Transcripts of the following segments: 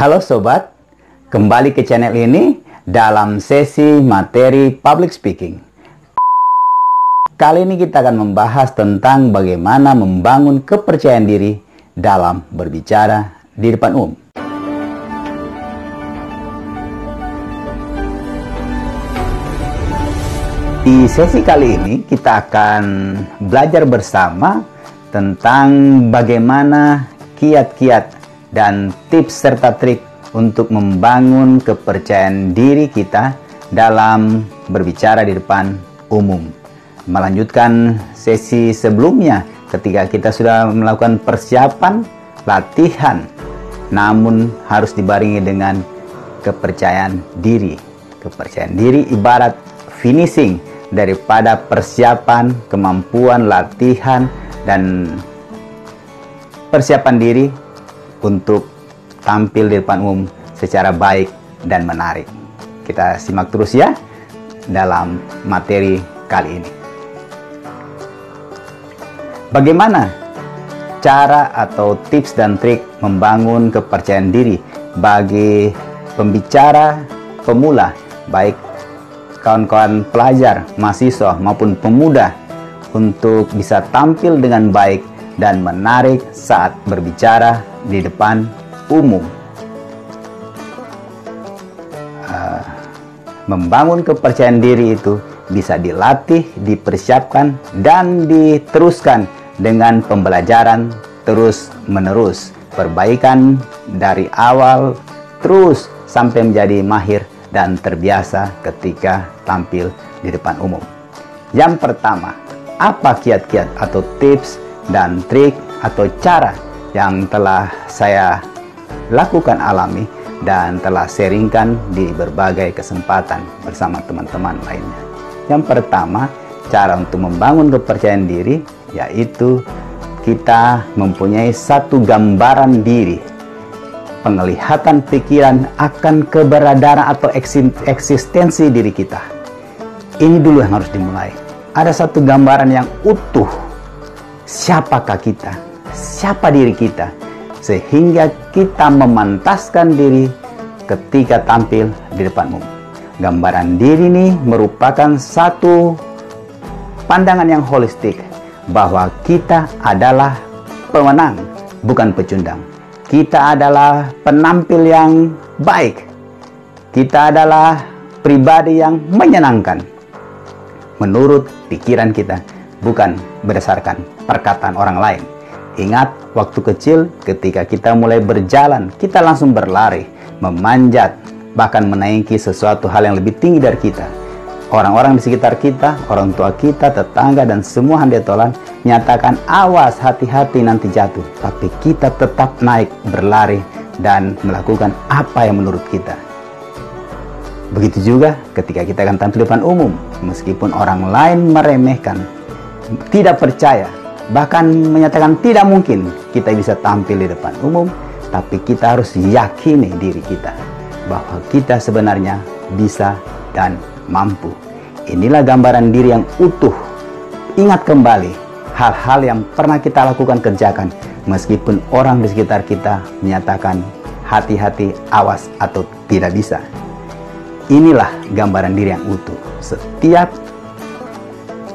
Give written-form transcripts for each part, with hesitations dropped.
Halo sobat, kembali ke channel ini dalam sesi materi public speaking. Kali ini kita akan membahas tentang bagaimana membangun kepercayaan diri dalam berbicara di depan umum. Di sesi kali ini kita akan belajar bersama tentang bagaimana kiat-kiat dan tips serta trik untuk membangun kepercayaan diri kita dalam berbicara di depan umum. Melanjutkan sesi sebelumnya ketika kita sudah melakukan persiapan, latihan, namun harus dibarengi dengan kepercayaan diri. Kepercayaan diri ibarat finishing daripada persiapan, kemampuan, latihan, dan persiapan diri untuk tampil di depan umum secara baik dan menarik. Kita simak terus ya dalam materi kali ini. Bagaimana cara atau tips dan trik membangun kepercayaan diri bagi pembicara pemula, baik kawan-kawan pelajar, mahasiswa maupun pemuda, untuk bisa tampil dengan baik dan menarik saat berbicara di depan umum. Membangun kepercayaan diri itu bisa dilatih, dipersiapkan, dan diteruskan dengan pembelajaran terus-menerus. Perbaikan dari awal terus sampai menjadi mahir dan terbiasa ketika tampil di depan umum. Yang pertama, apa kiat-kiat atau tips dan trik atau cara yang telah saya lakukan alami dan telah sharingkan di berbagai kesempatan bersama teman-teman lainnya. Yang pertama, cara untuk membangun kepercayaan diri yaitu kita mempunyai satu gambaran diri, penglihatan pikiran akan keberadaan atau eksistensi diri kita. Ini dulu yang harus dimulai. Ada satu gambaran yang utuh. Siapakah kita? Siapa diri kita? Sehingga kita memantaskan diri ketika tampil di depan umum. Gambaran diri ini merupakan satu pandangan yang holistik bahwa kita adalah pemenang, bukan pecundang. Kita adalah penampil yang baik. Kita adalah pribadi yang menyenangkan menurut pikiran kita, bukan berdasarkan perkataan orang lain. Ingat, waktu kecil ketika kita mulai berjalan, kita langsung berlari, memanjat, bahkan menaiki sesuatu hal yang lebih tinggi dari kita. Orang-orang di sekitar kita, orang tua kita, tetangga, dan semua handetolan nyatakan, awas, hati-hati nanti jatuh. Tapi kita tetap naik, berlari, dan melakukan apa yang menurut kita. Begitu juga ketika kita akan tampil di depan umum. Meskipun orang lain meremehkan, tidak percaya, bahkan menyatakan tidak mungkin kita bisa tampil di depan umum, tapi kita harus yakini diri kita bahwa kita sebenarnya bisa dan mampu. Inilah gambaran diri yang utuh. Ingat kembali hal-hal yang pernah kita lakukan, kerjakan, meskipun orang di sekitar kita menyatakan hati-hati, awas, atau tidak bisa. Inilah gambaran diri yang utuh. Setiap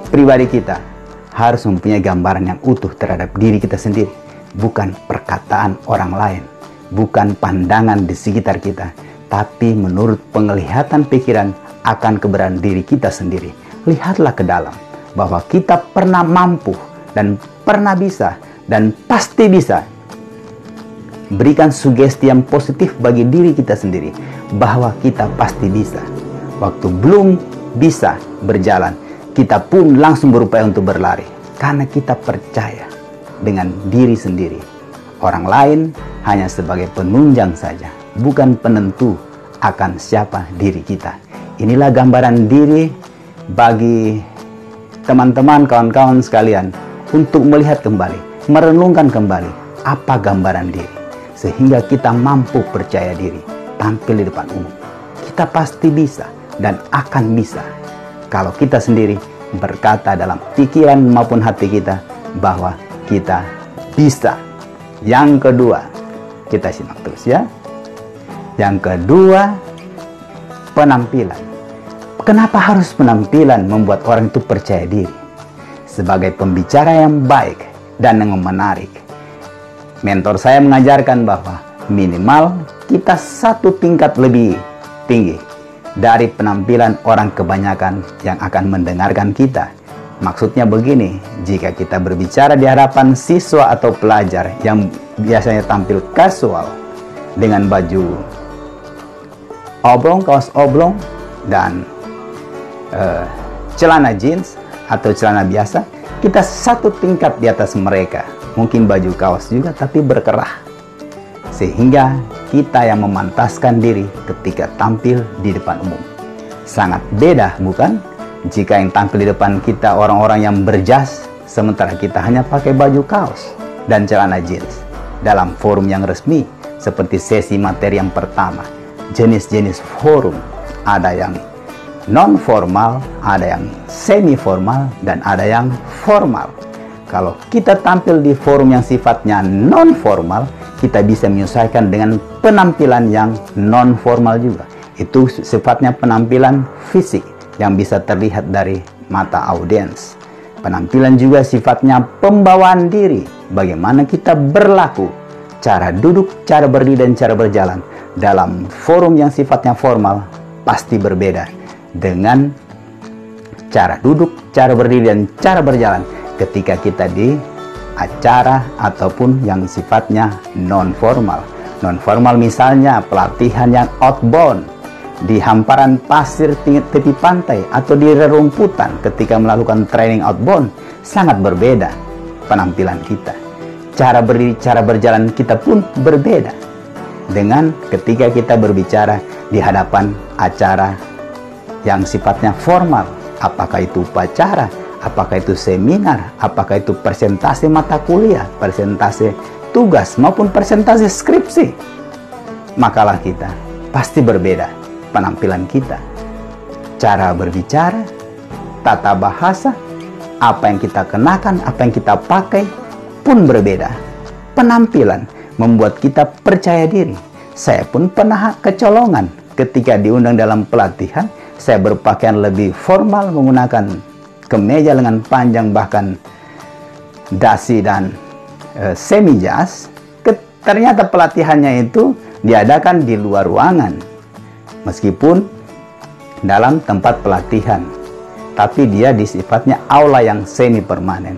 pribadi kita harus mempunyai gambaran yang utuh terhadap diri kita sendiri, bukan perkataan orang lain, bukan pandangan di sekitar kita, tapi menurut penglihatan pikiran akan keberadaan diri kita sendiri. Lihatlah ke dalam bahwa kita pernah mampu dan pernah bisa dan pasti bisa. Berikan sugesti yang positif bagi diri kita sendiri bahwa kita pasti bisa. Waktu belum bisa berjalan, kita pun langsung berupaya untuk berlari karena kita percaya dengan diri sendiri. Orang lain hanya sebagai penunjang saja, bukan penentu akan siapa diri kita. Inilah gambaran diri bagi teman-teman, kawan-kawan sekalian, untuk melihat kembali, merenungkan kembali apa gambaran diri, sehingga kita mampu percaya diri tampil di depan umum. Kita pasti bisa dan akan bisa kalau kita sendiri berkata dalam pikiran maupun hati kita bahwa kita bisa. Yang kedua, kita simak terus ya. Yang kedua, penampilan. Kenapa harus penampilan membuat orang itu percaya diri? Sebagai pembicara yang baik dan yang menarik, mentor saya mengajarkan bahwa minimal kita satu tingkat lebih tinggi dari penampilan orang kebanyakan yang akan mendengarkan kita. Maksudnya begini, jika kita berbicara di hadapan siswa atau pelajar yang biasanya tampil kasual dengan baju oblong, kaos oblong, dan celana jeans atau celana biasa, kita satu tingkat di atas mereka. Mungkin baju kaos juga tapi berkerah, sehingga kita yang memantaskan diri ketika tampil di depan umum. Sangat beda, bukan? Jika yang tampil di depan kita orang-orang yang berjas, sementara kita hanya pakai baju kaos dan celana jeans. Dalam forum yang resmi, seperti sesi materi yang pertama, jenis-jenis forum, ada yang non-formal, ada yang semi-formal, dan ada yang formal. Kalau kita tampil di forum yang sifatnya non-formal, kita bisa menyesuaikan dengan penampilan yang non-formal juga. Itu sifatnya penampilan fisik yang bisa terlihat dari mata audiens. Penampilan juga sifatnya pembawaan diri, bagaimana kita berlaku, cara duduk, cara berdiri, dan cara berjalan. Dalam forum yang sifatnya formal, pasti berbeda dengan cara duduk, cara berdiri, dan cara berjalan ketika kita di acara ataupun yang sifatnya non-formal. Non-formal misalnya pelatihan yang outbound di hamparan pasir tepi pantai atau di rerumputan. Ketika melakukan training outbound, sangat berbeda penampilan kita. Cara berdiri, cara berjalan kita pun berbeda dengan ketika kita berbicara di hadapan acara yang sifatnya formal. Apakah itu upacara, apakah itu seminar, apakah itu presentasi mata kuliah, presentasi tugas, maupun presentasi skripsi. Makalah kita pasti berbeda penampilan kita. Cara berbicara, tata bahasa, apa yang kita kenakan, apa yang kita pakai pun berbeda. Penampilan membuat kita percaya diri. Saya pun pernah kecolongan ketika diundang dalam pelatihan. Saya berpakaian lebih formal, menggunakan kemeja lengan panjang, bahkan dasi dan semi jas. Ternyata pelatihannya itu diadakan di luar ruangan, meskipun dalam tempat pelatihan, tapi dia sifatnya aula yang semi permanen.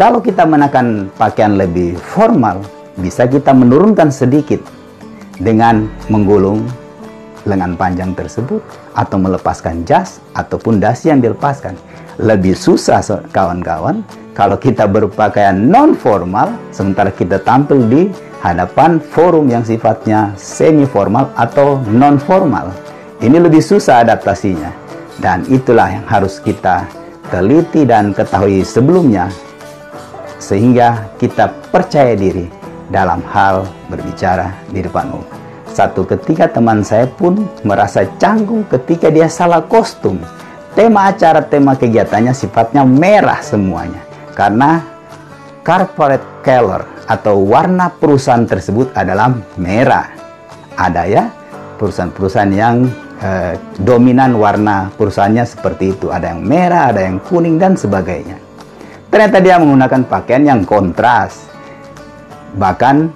Kalau kita mengenakan pakaian lebih formal, bisa kita menurunkan sedikit dengan menggulung lengan panjang tersebut atau melepaskan jas ataupun dasi yang dilepaskan. Lebih susah kawan-kawan kalau kita berpakaian non formal sementara kita tampil di hadapan forum yang sifatnya semi formal atau non formal. Ini lebih susah adaptasinya, dan itulah yang harus kita teliti dan ketahui sebelumnya sehingga kita percaya diri dalam hal berbicara di depan umum. Satu ketika teman saya pun merasa canggung ketika dia salah kostum. Tema acara, tema kegiatannya sifatnya merah semuanya. Karena corporate color atau warna perusahaan tersebut adalah merah. Ada ya perusahaan-perusahaan yang dominan warna perusahaannya seperti itu. Ada yang merah, ada yang kuning, dan sebagainya. Ternyata dia menggunakan pakaian yang kontras. Bahkan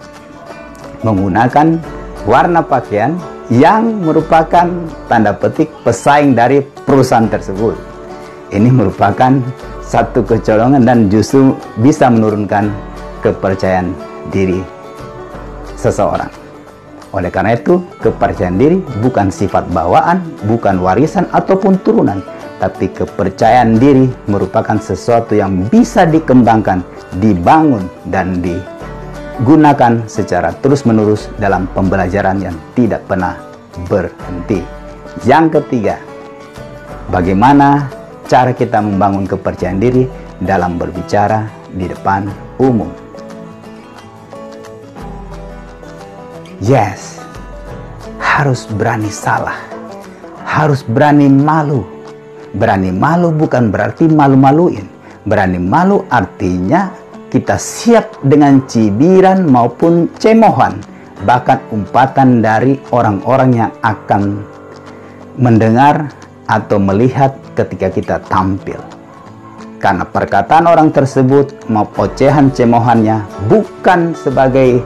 menggunakan warna pakaian yang merupakan tanda petik pesaing dari perusahaan tersebut. Ini merupakan satu kecolongan dan justru bisa menurunkan kepercayaan diri seseorang. Oleh karena itu, kepercayaan diri bukan sifat bawaan, bukan warisan ataupun turunan, tapi kepercayaan diri merupakan sesuatu yang bisa dikembangkan, dibangun, dan digunakan secara terus-menerus dalam pembelajaran yang tidak pernah berhenti. Yang ketiga, bagaimana cara kita membangun kepercayaan diri dalam berbicara di depan umum? Yes, harus berani salah, harus berani malu. Berani malu bukan berarti malu-maluin. Berani malu artinya kita siap dengan cibiran maupun cemohan bahkan umpatan dari orang-orang yang akan mendengar atau melihat ketika kita tampil. Karena perkataan orang tersebut maupun ocehan cemohannya bukan sebagai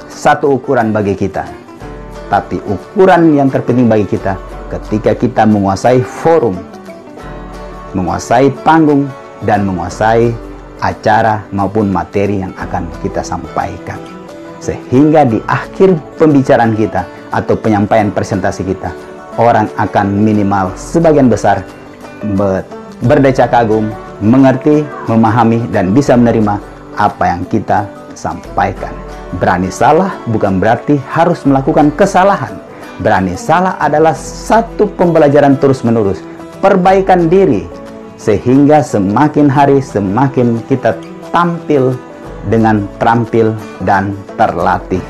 satu ukuran bagi kita, tapi ukuran yang terpenting bagi kita ketika kita menguasai forum, menguasai panggung, dan menguasai acara maupun materi yang akan kita sampaikan. Sehingga di akhir pembicaraan kita atau penyampaian presentasi kita, orang akan minimal sebagian besar berdecak kagum, mengerti, memahami, dan bisa menerima apa yang kita sampaikan. Berani salah bukan berarti harus melakukan kesalahan. Berani salah adalah satu pembelajaran terus-menerus, perbaikan diri, sehingga semakin hari semakin kita tampil dengan terampil dan terlatih.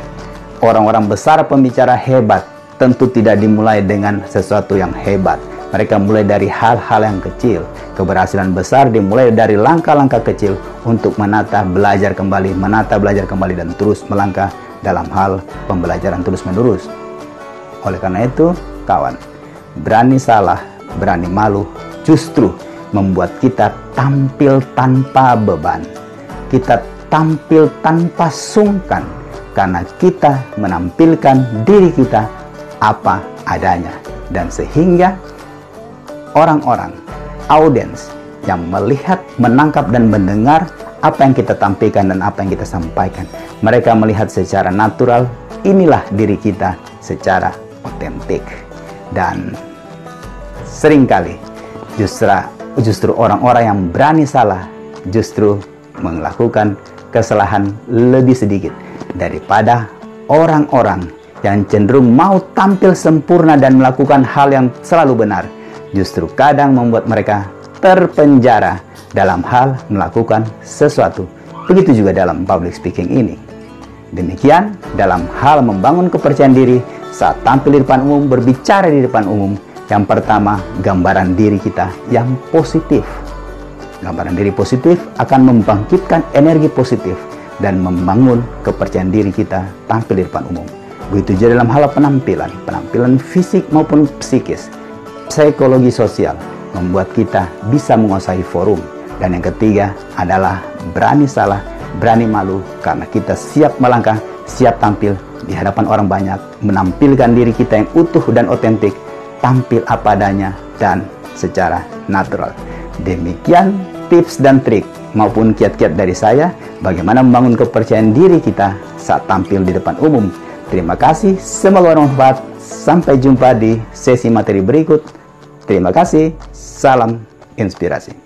Orang-orang besar pembicara hebat tentu tidak dimulai dengan sesuatu yang hebat. Mereka mulai dari hal-hal yang kecil. Keberhasilan besar dimulai dari langkah-langkah kecil untuk menata, belajar kembali, dan terus melangkah dalam hal pembelajaran terus-menerus. Oleh karena itu, kawan, berani salah, berani malu, justru membuat kita tampil tanpa beban. Kita tampil tanpa sungkan, karena kita menampilkan diri kita apa adanya. Dan sehingga orang-orang, audiens yang melihat, menangkap, dan mendengar apa yang kita tampilkan dan apa yang kita sampaikan, mereka melihat secara natural, inilah diri kita secara otentik. Dan seringkali justru orang-orang yang berani salah justru melakukan kesalahan lebih sedikit daripada orang-orang yang cenderung mau tampil sempurna dan melakukan hal yang selalu benar. Justru kadang membuat mereka terpenjara dalam hal melakukan sesuatu. Begitu juga dalam public speaking ini. Demikian dalam hal membangun kepercayaan diri saat tampil di depan umum, berbicara di depan umum. Yang pertama, gambaran diri kita yang positif. Gambaran diri positif akan membangkitkan energi positif dan membangun kepercayaan diri kita tampil di depan umum. Begitu juga dalam hal penampilan fisik maupun psikis. Psikologi sosial membuat kita bisa menguasai forum. Dan yang ketiga adalah berani salah, berani malu, karena kita siap melangkah, siap tampil di hadapan orang banyak, menampilkan diri kita yang utuh dan otentik, tampil apa adanya dan secara natural. Demikian tips dan trik maupun kiat-kiat dari saya bagaimana membangun kepercayaan diri kita saat tampil di depan umum. Terima kasih, semoga bermanfaat. Sampai jumpa di sesi materi berikut. Terima kasih, salam inspirasi.